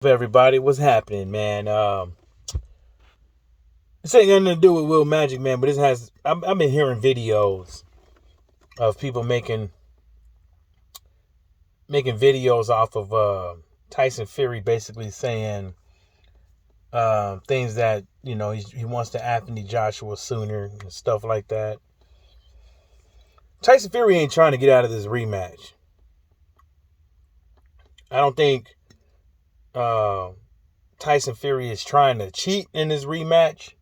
Everybody, what's happening, man? This ain't nothing to do with Will Magic, man, but this has. I've been hearing videos of people making videos off of Tyson Fury, basically saying things that he wants to Anthony Joshua sooner and stuff like that. Tyson Fury ain't trying to get out of this rematch. I don't think Tyson Fury is trying to cheat in this rematch.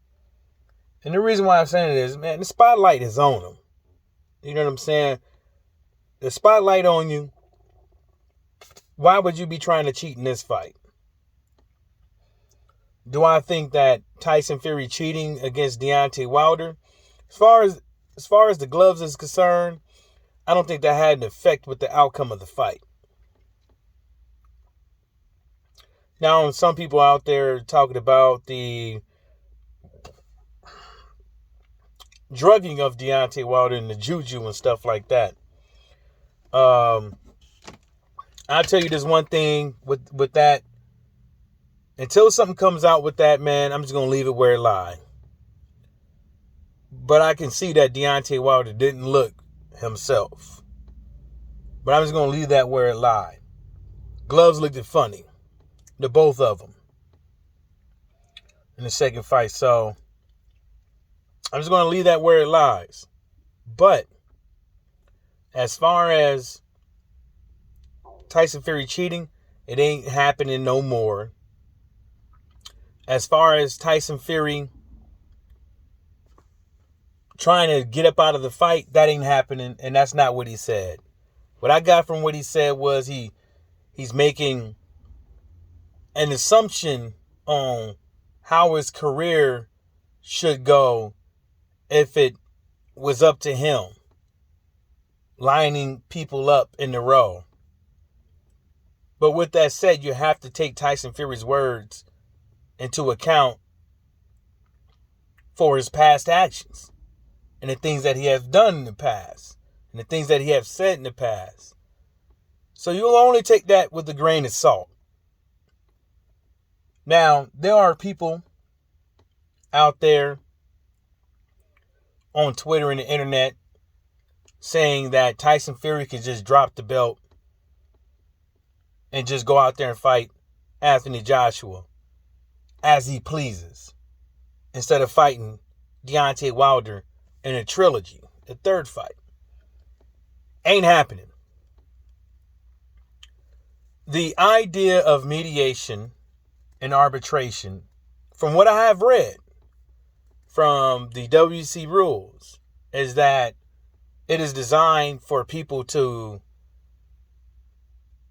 And the reason why I'm saying it is, man, the spotlight is on him. You know what I'm saying? The spotlight on you. Why would you be trying to cheat in this fight? Do I think that Tyson Fury cheating against Deontay Wilder, as far as the gloves is concerned, I don't think that had an effect with the outcome of the fight. Now, some people out there talking about the drugging of Deontay Wilder and the juju and stuff like that. I'll tell you this one thing with that. Until something comes out with that, man, I'm just going to leave it where it lies. But I can see that Deontay Wilder didn't look himself. But I'm just going to leave that where it lies. Gloves looked funny. The both of them. In the second fight. So, I'm just going to leave that where it lies. But, as far as Tyson Fury cheating, it ain't happening no more. As far as Tyson Fury trying to get up out of the fight, that ain't happening, and that's not what he said. What I got from what he said was he's making an assumption on how his career should go if it was up to him, lining people up in the row. But with that said, you have to take Tyson Fury's words into account for his past actions and the things that he has done in the past and the things that he has said in the past. So you'll only take that with a grain of salt. Now, there are people out there on Twitter and the internet saying that Tyson Fury can just drop the belt and just go out there and fight Anthony Joshua as he pleases, instead of fighting Deontay Wilder in a trilogy, the third fight. Ain't happening. The idea of mediation and arbitration, from what I have read from the WC rules, is that it is designed for people to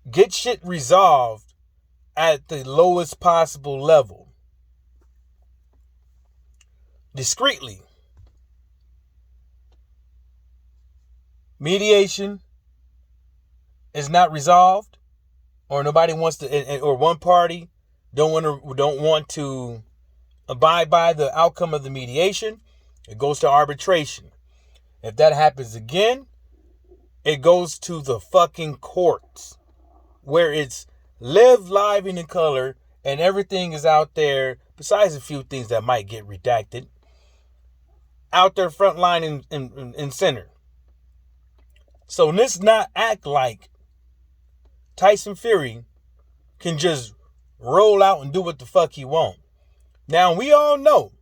get shit resolved at the lowest possible level, discreetly. Mediation is not resolved, or nobody wants to, or one party don't want to abide by the outcome of the mediation, it goes to arbitration. If that happens again, it goes to the fucking courts, where it's live, live, and in color, and everything is out there, besides a few things that might get redacted, out there front line and center. So let's not act like Tyson Fury can just roll out and do what the fuck he wants. Now, we all know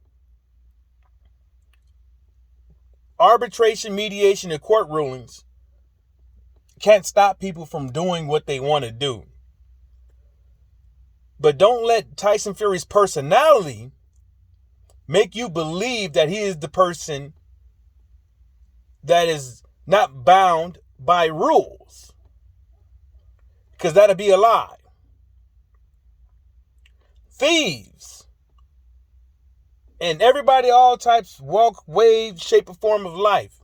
arbitration, mediation, and court rulings can't stop people from doing what they want to do. But don't let Tyson Fury's personality make you believe that he is the person that is not bound by rules, because that'll be a lie. Thieves and everybody, all types, walk, wave, shape, or form of life,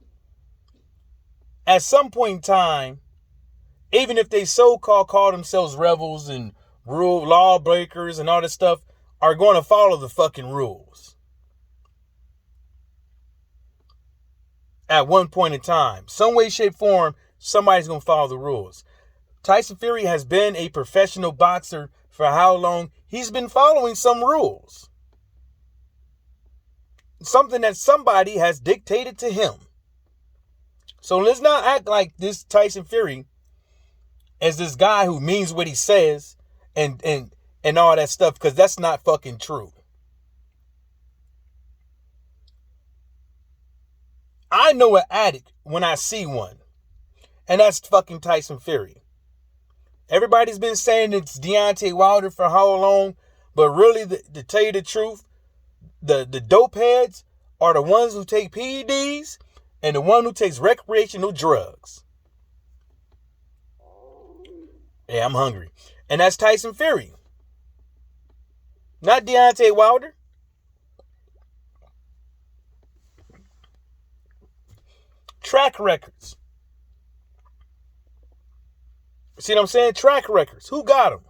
at some point in time, even if they so-called call themselves rebels and rule lawbreakers and all this stuff, are going to follow the fucking rules. At one point in time, some way, shape, form, somebody's going to follow the rules. Tyson Fury has been a professional boxer for how long, he's been following some rules. Something that somebody has dictated to him. So let's not act like this Tyson Fury as this guy who means what he says and all that stuff, because that's not fucking true. I know an addict when I see one, and that's fucking Tyson Fury. Everybody's been saying it's Deontay Wilder for how long, but really, to tell you the truth, the dope heads are the ones who take PEDs and the one who takes recreational drugs. Yeah, I'm hungry. And that's Tyson Fury. Not Deontay Wilder. Track records. See what I'm saying? Track records. Who got them?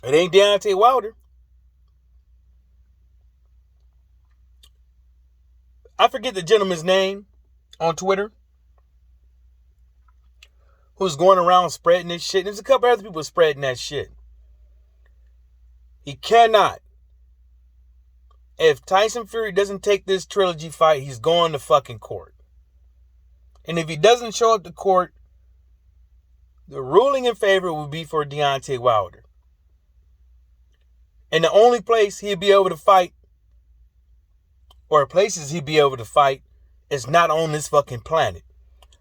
It ain't Deontay Wilder. I forget the gentleman's name on Twitter who's going around spreading this shit. There's a couple other people spreading that shit. He cannot. If Tyson Fury doesn't take this trilogy fight, he's going to fucking court. And if he doesn't show up to court, the ruling in favor will be for Deontay Wilder. And the only place he'll be able to fight, or places he'll be able to fight, is not on this fucking planet.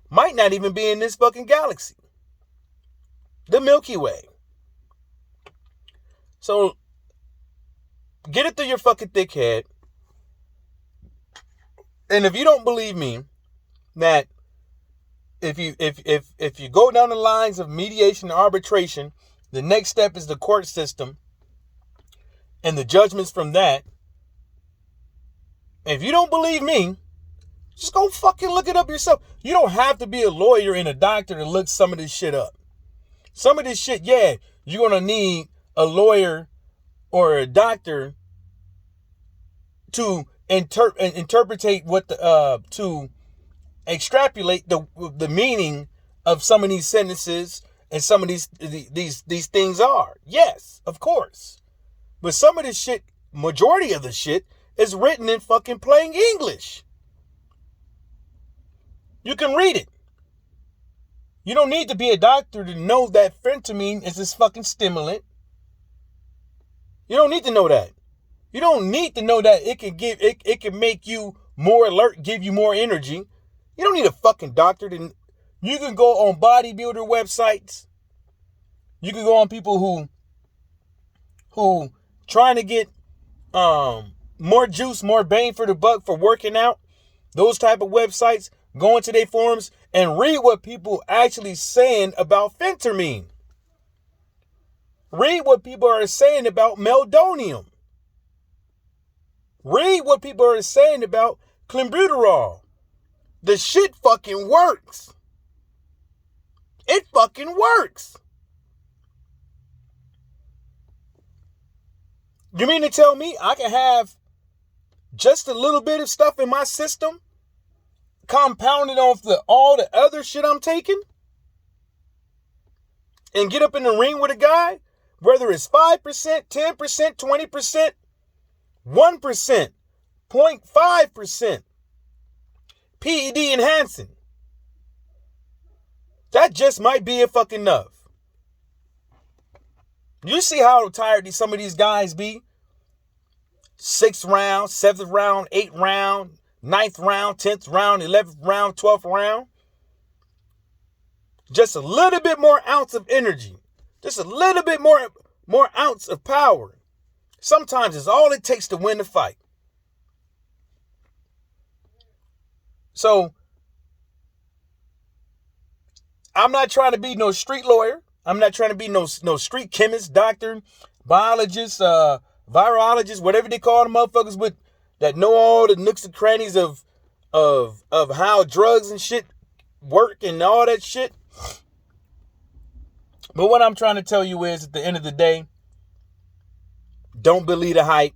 Might not even be in this fucking galaxy. The Milky Way. So, get it through your fucking thick head. And if you don't believe me, that if you go down the lines of mediation and arbitration, the next step is the court system and the judgments from that. If you don't believe me, just go fucking look it up yourself. You don't have to be a lawyer and a doctor to look some of this shit up. Some of this shit, yeah, you're going to need a lawyer or a doctor to interpretate what to extrapolate the meaning of some of these sentences and some of these things are. Yes, of course. But some of this shit, majority of the shit, is written in fucking plain English. You can read it. You don't need to be a doctor to know that phentermine is this fucking stimulant. You don't need to know that. You don't need to know that it can make you more alert, give you more energy. You don't need a fucking doctor to. You can go on bodybuilder websites. You can go on people who trying to get more juice, more bang for the buck for working out. Those type of websites. Go into their forums and read what people actually saying about phentermine. Read what people are saying about meldonium. Read what people are saying about clenbuterol. The shit fucking works. It fucking works. You mean to tell me I can have just a little bit of stuff in my system compounded off all the other shit I'm taking and get up in the ring with a guy, whether it's 5%, 10%, 20%, 1%, 0.5%, PED enhancing. That just might be fucking enough. You see how tired some of these guys be? 6th round, 7th round, 8th round, 9th round, 10th round, 11th round, 12th round. Just a little bit more ounce of energy. Just a little bit more ounce of power. Sometimes it's all it takes to win the fight. So, I'm not trying to be no street lawyer. I'm not trying to be no street chemist, doctor, biologist, virologist, whatever they call them motherfuckers with that know all the nooks and crannies of how drugs and shit work and all that shit. But what I'm trying to tell you is, at the end of the day, don't believe the hype.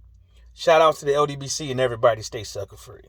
Shout out to the Ldbc and everybody stay sucker free.